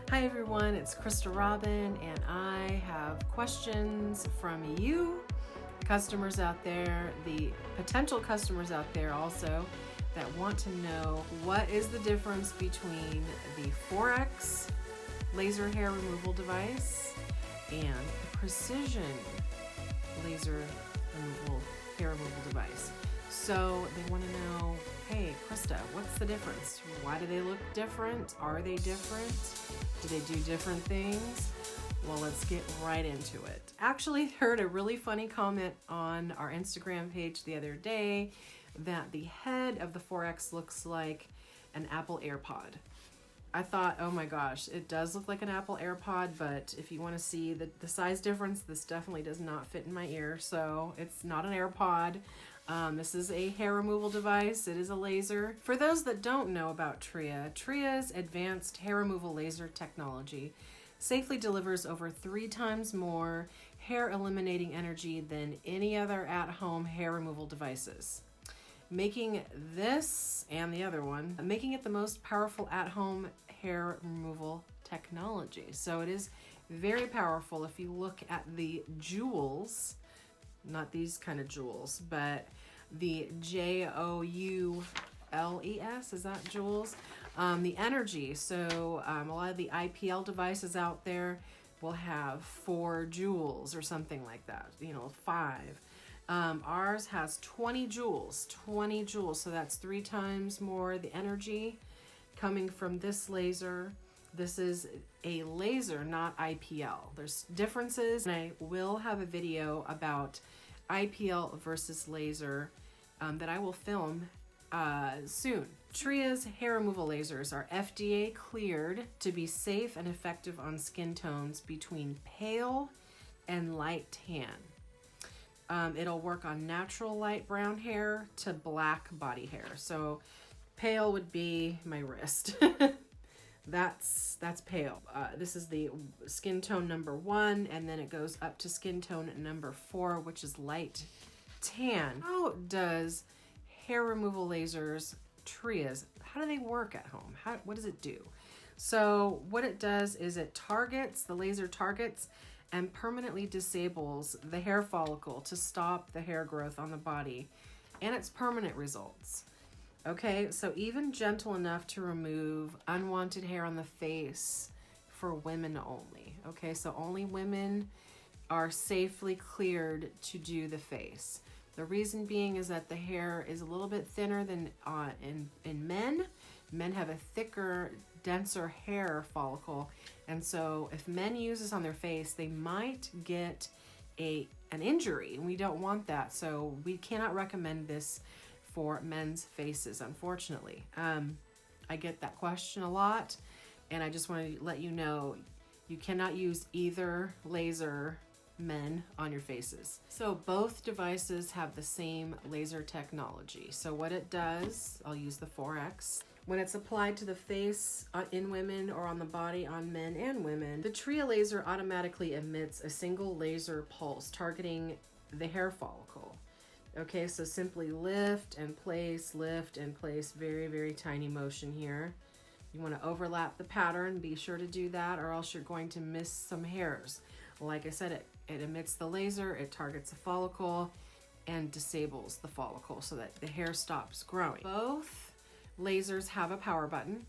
Hi everyone, it's Krista Robin, and I have questions from you, customers out there, the potential customers out there also, that want to know what is the difference between the 4X laser hair removal device and the precision laser hair removal device. So they want to know, hey Krista, what's the difference? Why do they look different? Are they different? Do they do different things? Well, let's get right into it. Actually heard a really funny comment on our Instagram page the other day that the head of the 4X looks like an Apple AirPod. I thought, oh my gosh, it does look like an Apple AirPod, but if you want to see the size difference, this definitely does not fit in my ear, so it's not an AirPod. This is a hair removal device. It is a laser. For those that don't know about Tria, Tria's advanced hair removal laser technology safely delivers over 3 times more hair eliminating energy than any other at-home hair removal devices, making this and the other one, making it the most powerful at-home hair removal technology. So it is very powerful. If you look at the joules, not these kind of joules, but the joules, is that joules? The energy. So a lot of the IPL devices out there will have 4 joules or something like that, 5. Ours has 20 joules, so that's 3 times more the energy coming from this laser. This is a laser, not IPL. There's differences, and I will have a video about IPL versus laser that I will film soon. Tria's hair removal lasers are FDA cleared to be safe and effective on skin tones between pale and light tan. It'll work on natural light brown hair to black body hair. So pale would be my wrist. That's pale. This is the skin tone number 1, and then it goes up to skin tone number 4, which is light tan. How does hair removal lasers, Tria's, how do they work at home? What does it do? So what it does is the laser targets and permanently disables the hair follicle to stop the hair growth on the body, and it's permanent results. Okay, so even gentle enough to remove unwanted hair on the face for women only. Okay, so only women are safely cleared to do the face. The reason being is that the hair is a little bit thinner than in men. Men have a thicker, denser hair follicle, and so if men use this on their face, they might get an injury, and we don't want that. So we cannot recommend this for men's faces, unfortunately. I get that question a lot, and I just want to let you know you cannot use either laser, men, on your faces. So both devices have the same laser technology. So what it does, I'll use the 4X. When it's applied to the face in women or on the body on men and women, the Tria laser automatically emits a single laser pulse targeting the hair follicle. Okay, so simply lift and place, very, very tiny motion here. You want to overlap the pattern, be sure to do that, or else you're going to miss some hairs. Like I said, it emits the laser, it targets the follicle, and disables the follicle so that the hair stops growing. Both lasers have a power button.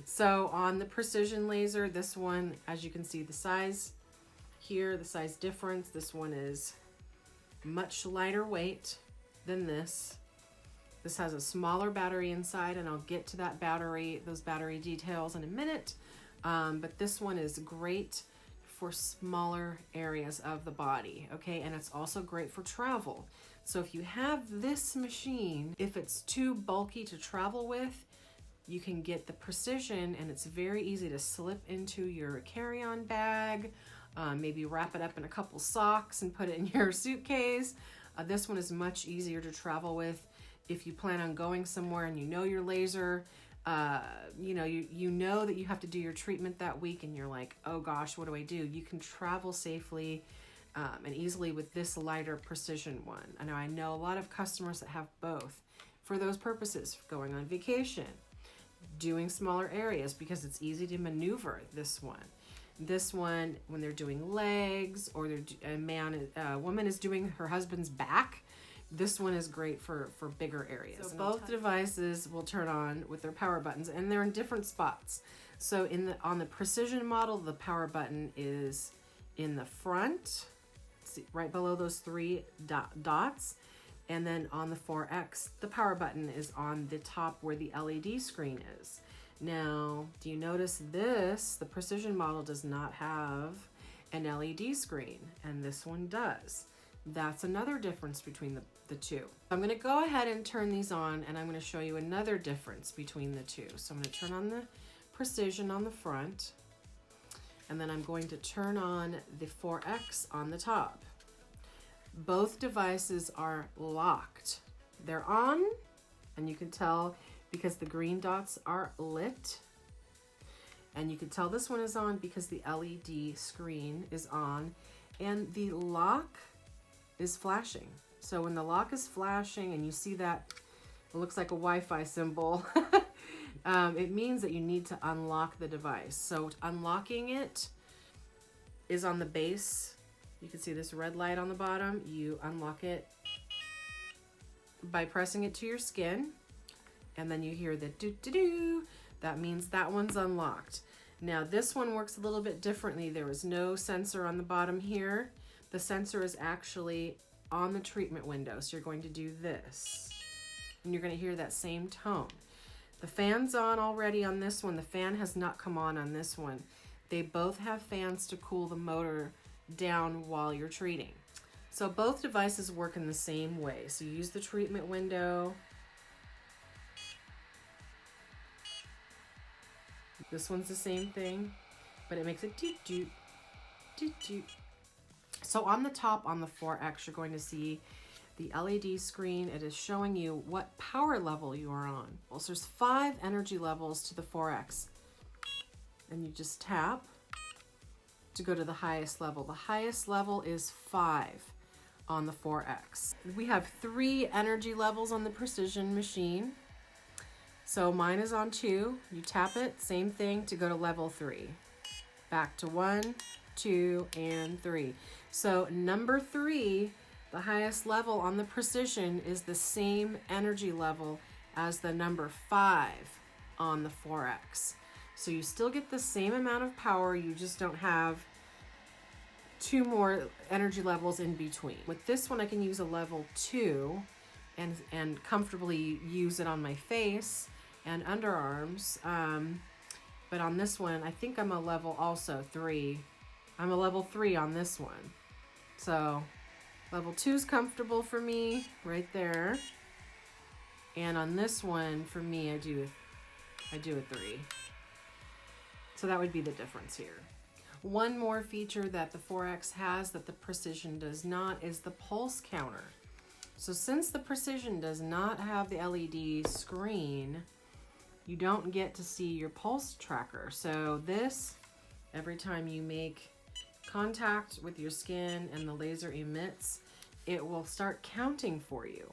So on the precision laser, this one, as you can see the size here, the size difference, this one is much lighter weight than this. This has a smaller battery inside, and I'll get to those battery details in a minute. But this one is great for smaller areas of the body, okay? And it's also great for travel. So if you have this machine, if it's too bulky to travel with, you can get the precision, and it's very easy to slip into your carry-on bag. Maybe wrap it up in a couple socks and put it in your suitcase. This one is much easier to travel with if you plan on going somewhere and you know your laser, you know that you have to do your treatment that week, and you're like, oh gosh, what do I do? You can travel safely and easily with this lighter precision one. I know a lot of customers that have both for those purposes, going on vacation, doing smaller areas because it's easy to maneuver this one. This one, when they're doing legs, or a woman is doing her husband's back, this one is great for bigger areas. So both devices will turn on with their power buttons, and they're in different spots. So on the Precision model, the power button is in the front, right below those three dots. And then on the 4X, the power button is on the top where the LED screen is. Now, do you notice this? The Precision model does not have an LED screen, and this one does. That's another difference between the two. I'm gonna go ahead and turn these on, and I'm gonna show you another difference between the two. So I'm gonna turn on the Precision on the front, and then I'm going to turn on the 4X on the top. Both devices are locked. They're on, and you can tell because the green dots are lit. And you can tell this one is on because the LED screen is on, and the lock is flashing. So when the lock is flashing and you see that, it looks like a Wi-Fi symbol, it means that you need to unlock the device. So unlocking it is on the base. You can see this red light on the bottom. You unlock it by pressing it to your skin, and then you hear the doo-doo-doo. That means that one's unlocked. Now this one works a little bit differently. There is no sensor on the bottom here. The sensor is actually on the treatment window. So you're going to do this, and you're going to hear that same tone. The fan's on already on this one. The fan has not come on this one. They both have fans to cool the motor down while you're treating. So both devices work in the same way. So you use the treatment window. This one's the same thing, but it makes it doot doot doot doot. So on the top, on the 4X, you're going to see the LED screen. It is showing you what power level you are on. Well, so there's 5 energy levels to the 4X, and you just tap to go to the highest level. The highest level is 5 on the 4X. We have 3 energy levels on the Precision machine. So mine is on 2. You tap it, same thing to go to level 3. Back to 1, 2, and 3. So number 3, the highest level on the Precision, is the same energy level as the number 5 on the 4X. So you still get the same amount of power, you just don't have 2 more energy levels in between. With this one, I can use a level 2 and comfortably use it on my face and underarms. But on this one, I think I'm a level also 3. I'm a level 3 on this one. So level 2 is comfortable for me right there. And on this one, for me, I do a 3. So that would be the difference here. One more feature that the 4X has that the Precision does not is the pulse counter. So since the Precision does not have the LED screen, you don't get to see your pulse tracker. So this, every time you make contact with your skin and the laser emits, it will start counting for you.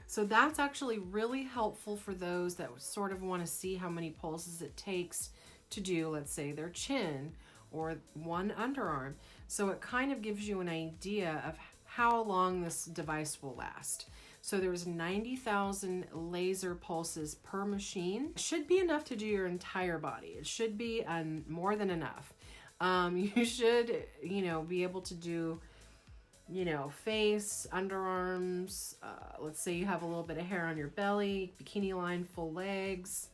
So that's actually really helpful for those that sort of want to see how many pulses it takes to do, let's say, their chin or one underarm. So it kind of gives you an idea of how long this device will last. So there's 90,000 laser pulses per machine. It should be enough to do your entire body. It should be more than enough. You should, be able to do, face, underarms. Let's say you have a little bit of hair on your belly, bikini line, full legs,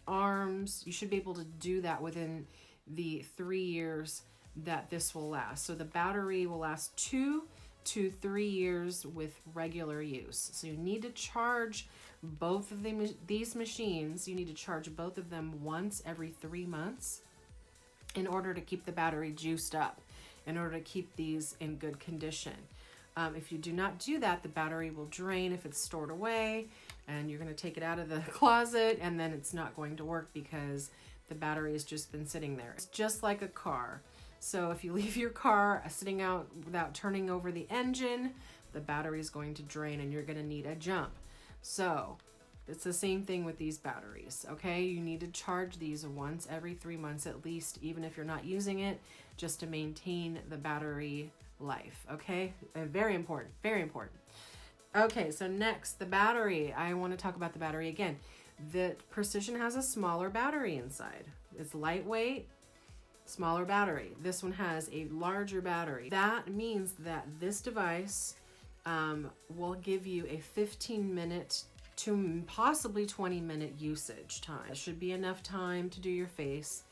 arms. You should be able to do that within the 3 years that this will last. So the battery will last 2 to 3 years with regular use. So you need to charge both of these machines. You need to charge both of them once every 3 months in order to keep the battery juiced up, in order to keep these in good condition. If you do not do that, the battery will drain if it's stored away, and you're going to take it out of the closet, and then it's not going to work because the battery has just been sitting there. It's just like a car. So if you leave your car sitting out without turning over the engine, the battery is going to drain and you're going to need a jump. So It's the same thing with these batteries, okay? You need to charge these once every 3 months at least, even if you're not using it, just to maintain the battery life, okay? Very important, very important. Okay, so next, the battery. I want to talk about the battery again. The Precision has a smaller battery inside. It's lightweight, smaller battery. This one has a larger battery. That means that this device will give you a 15-minute to possibly 20-minute usage time. It should be enough time to do your face,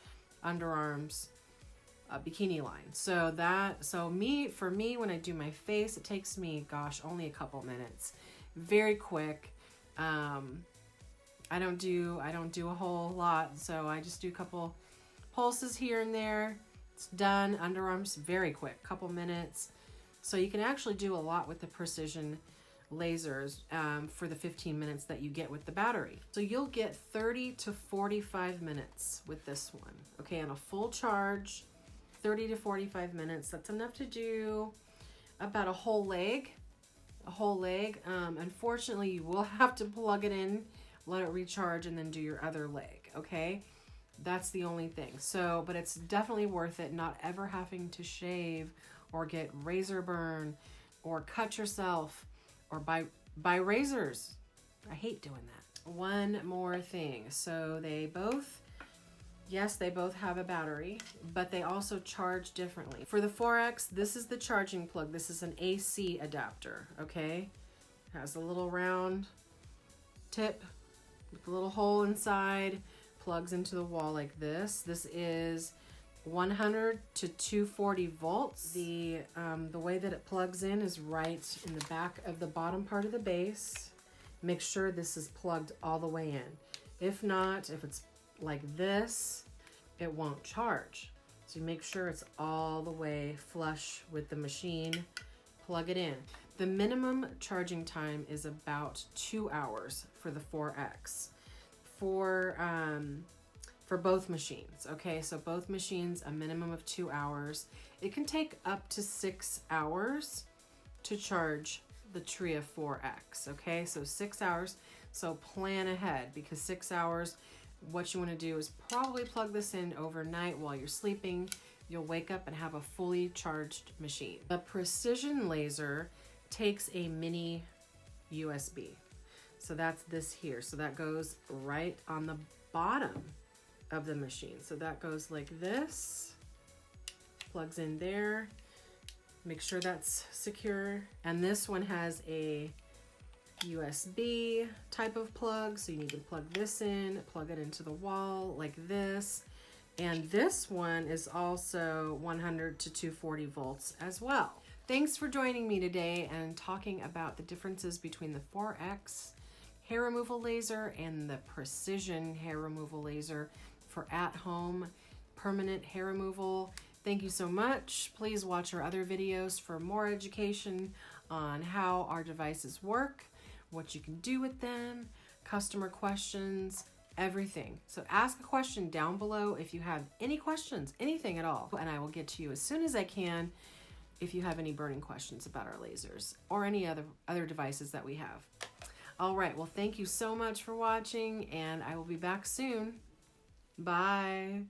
underarms, bikini line. For me, when I do my face, it takes me, gosh, only a couple minutes. Very quick. I don't do a whole lot, so I just do a couple pulses here and there. It's done. Underarms, very quick, couple minutes. So you can actually do a lot with the Precision lasers for the 15 minutes that you get with the battery. So you'll get 30 to 45 minutes with this one. Okay, on a full charge, 30 to 45 minutes. That's enough to do about a whole leg. Unfortunately, you will have to plug it in, let it recharge, and then do your other leg, okay? That's the only thing. So, but it's definitely worth it, not ever having to shave or get razor burn or cut yourself or buy razors. I hate doing that. One more thing. So they both have a battery, but they also charge differently. For the 4X, this is the charging plug. This is an AC adapter, okay? It has a little round tip with a little hole inside, plugs into the wall like this. This is 100 to 240 volts. The way that it plugs in is right in the back of the bottom part of the base. Make sure this is plugged all the way in. If not, if it's like this, it won't charge. So you make sure it's all the way flush with the machine. Plug it in. The minimum charging time is about 2 hours for the 4X. For both machines, okay? So both machines, a minimum of 2 hours. It can take up to 6 hours to charge the Tria 4X, okay? So 6 hours, so plan ahead, because 6 hours, what you wanna do is probably plug this in overnight while you're sleeping. You'll wake up and have a fully charged machine. The Precision laser takes a mini USB. So that's this here. So that goes right on the bottom of the machine. So that goes like this, plugs in there, make sure that's secure. And this one has a USB type of plug, so you need to plug this in, plug it into the wall like this. And this one is also 100 to 240 volts as well. Thanks for joining me today and talking about the differences between the 4X hair removal laser and the Precision hair removal laser for at-home permanent hair removal. Thank you so much. Please watch our other videos for more education on how our devices work, what you can do with them, customer questions, everything. So ask a question down below if you have any questions, anything at all, and I will get to you as soon as I can if you have any burning questions about our lasers or any other devices that we have. All right, well, thank you so much for watching, and I will be back soon. Bye.